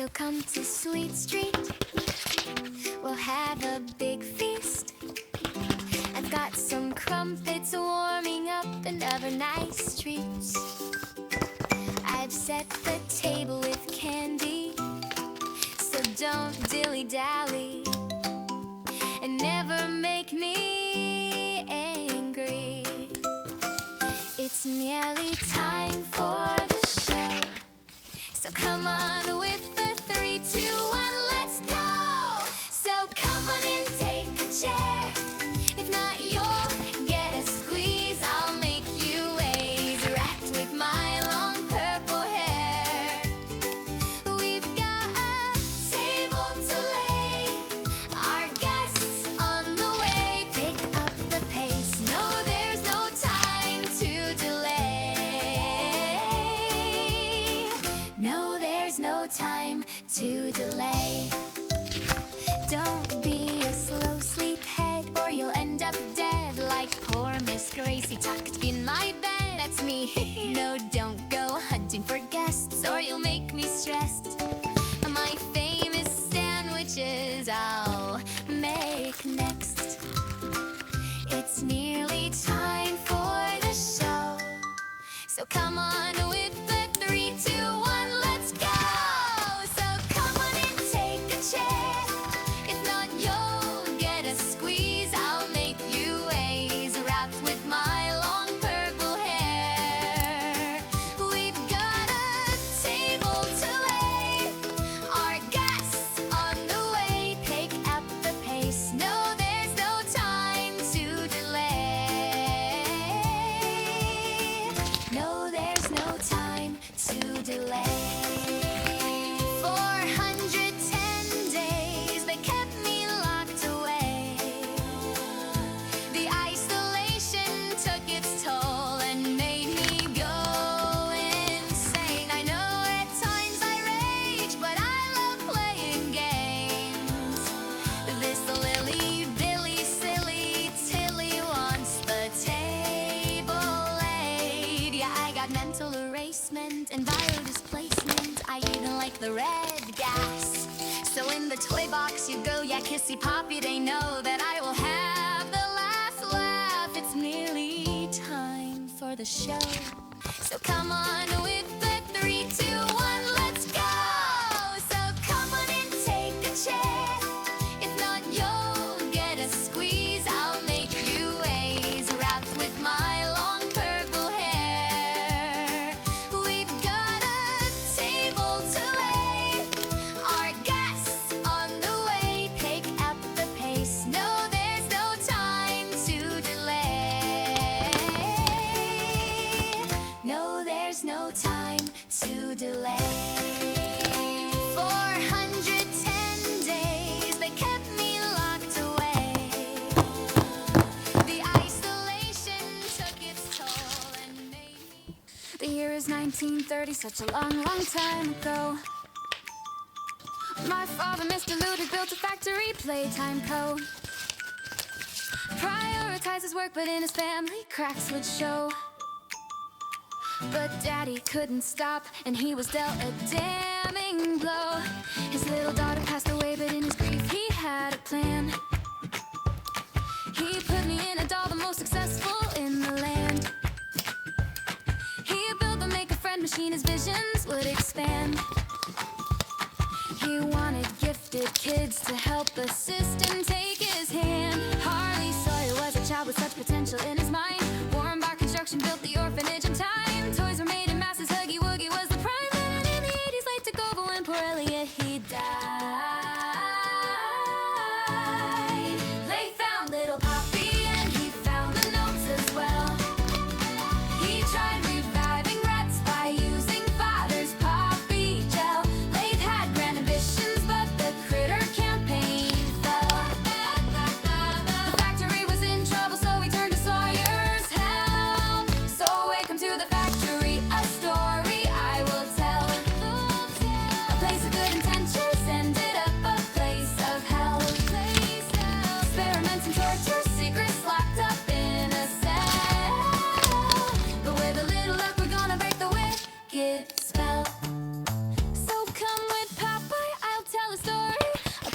So come to Sweet Street, we'll have a big feast. I've got some crumpets warming up and other nice treats. I've set the table with candy, so don't dilly-dally and never make me angry. It's nearly time for the show, so come on with the 3, 2, 1, let's go! So come on and take a chair. If not, you'll get a squeeze. I'll make you ways wrapped with my long purple hair. We've got a table to lay, our guests on the way. Pick up the pace, no, there's no time to delay. No, there's no time to delay. Don't be a slow sleephead, or you'll end up dead like poor Miss Gracie tucked in my bed. That's me. No, don't go hunting for guests, or you'll make me stressed. My famous sandwiches I'll make next. It's nearly time for the show, so come on with the 3, 2, 1, let's go! So come on and take a chair. If not, you'll get a squeeze. I'll make you ways wrapped with my long purple hair. We've got a table to lay, our guests on the way. Pick up the pace, no, there's no time to delay. No, there's no time to delay. 410 days they kept me locked away. The isolation took its toll and made me go insane. I know at times I rage, but I love playing games. This Lily, Billy, silly Tilly wants the table laid. Yeah, I got mental erasement and biodisplacement. I even like the red gas. So in the toy box you go, yeah, kissy poppy, they know that I will have the last laugh. It's nearly time for the show, so come on with the 3, 2, 1, let's go! So come on and take a chair. If not, you'll get a squeeze. I'll make you ways wrapped with my long purple hair. We've got a table to lay, our guests on the way. Pick up the pace, no, there's no time to delay. No, there's no time to delay. 410 days they kept me locked away. The isolation took its toll and made me. The year is 1930, such a long, long time ago. My father, Mr. Ludig, built a factory, Playtime Co. Prioritized his work, but in his family, cracks would show. But Daddy couldn't stop, and he was dealt a damning blow. His little daughter passed away, but in his grief he had a plan. He put me in a doll, the most successful in the land. He built the make-a-friend machine, his visions would expand. He wanted gifted kids to help assist and take his hand. Harley Sawyer was a child with such potential in his mind. Warren Bar Construction built the orphanage in time. Toys were made in masses, Huggy Wuggy was the prime. And in the 80s, late to go, but when poor Elliot, he died. They found little Poppy and he found the notes as well. He tried reviving rats by using father's poppy gel. Lathe had grand ambitions, but the critter campaign fell.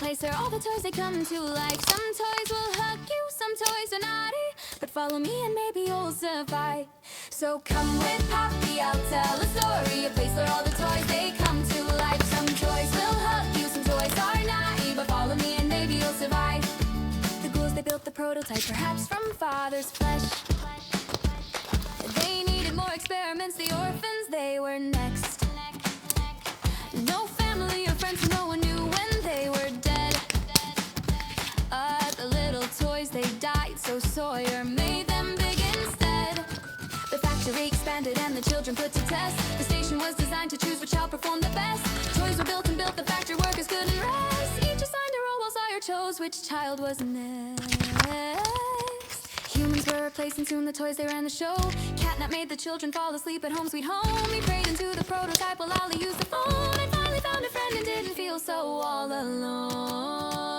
place where all the toys they come to life. Some toys will hug you, some toys are naughty, but follow me and maybe you'll survive. So come with Poppy, I'll tell a story, a place where all the toys they come to life. Some toys will hug you, some toys are naughty, but follow me and maybe you'll survive. The ghouls, they built the prototype, perhaps from father's flesh. They needed more experiments, the orphans, they were next. No family or friends, so no one knew when they were dead. The little toys, they died, so Sawyer made them big instead. The factory expanded and the children put to test. The station was designed to choose which child performed the best. Toys were built and built, the factory workers couldn't rest. Each assigned a role while Sawyer chose which child was next. Humans were replaced and soon the toys, they ran the show. Catnap made the children fall asleep at home sweet home. He prayed into the prototype while Ollie used the phone, and finally found a friend and didn't feel so all alone.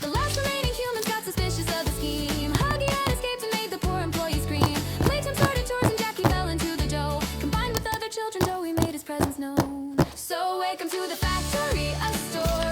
The last remaining humans got suspicious of the scheme. Huggy had escaped and made the poor employee scream. Playtime started chores and Jackie fell into the dough. Combined with other children, Joey made his presence known. So welcome to the factory, a store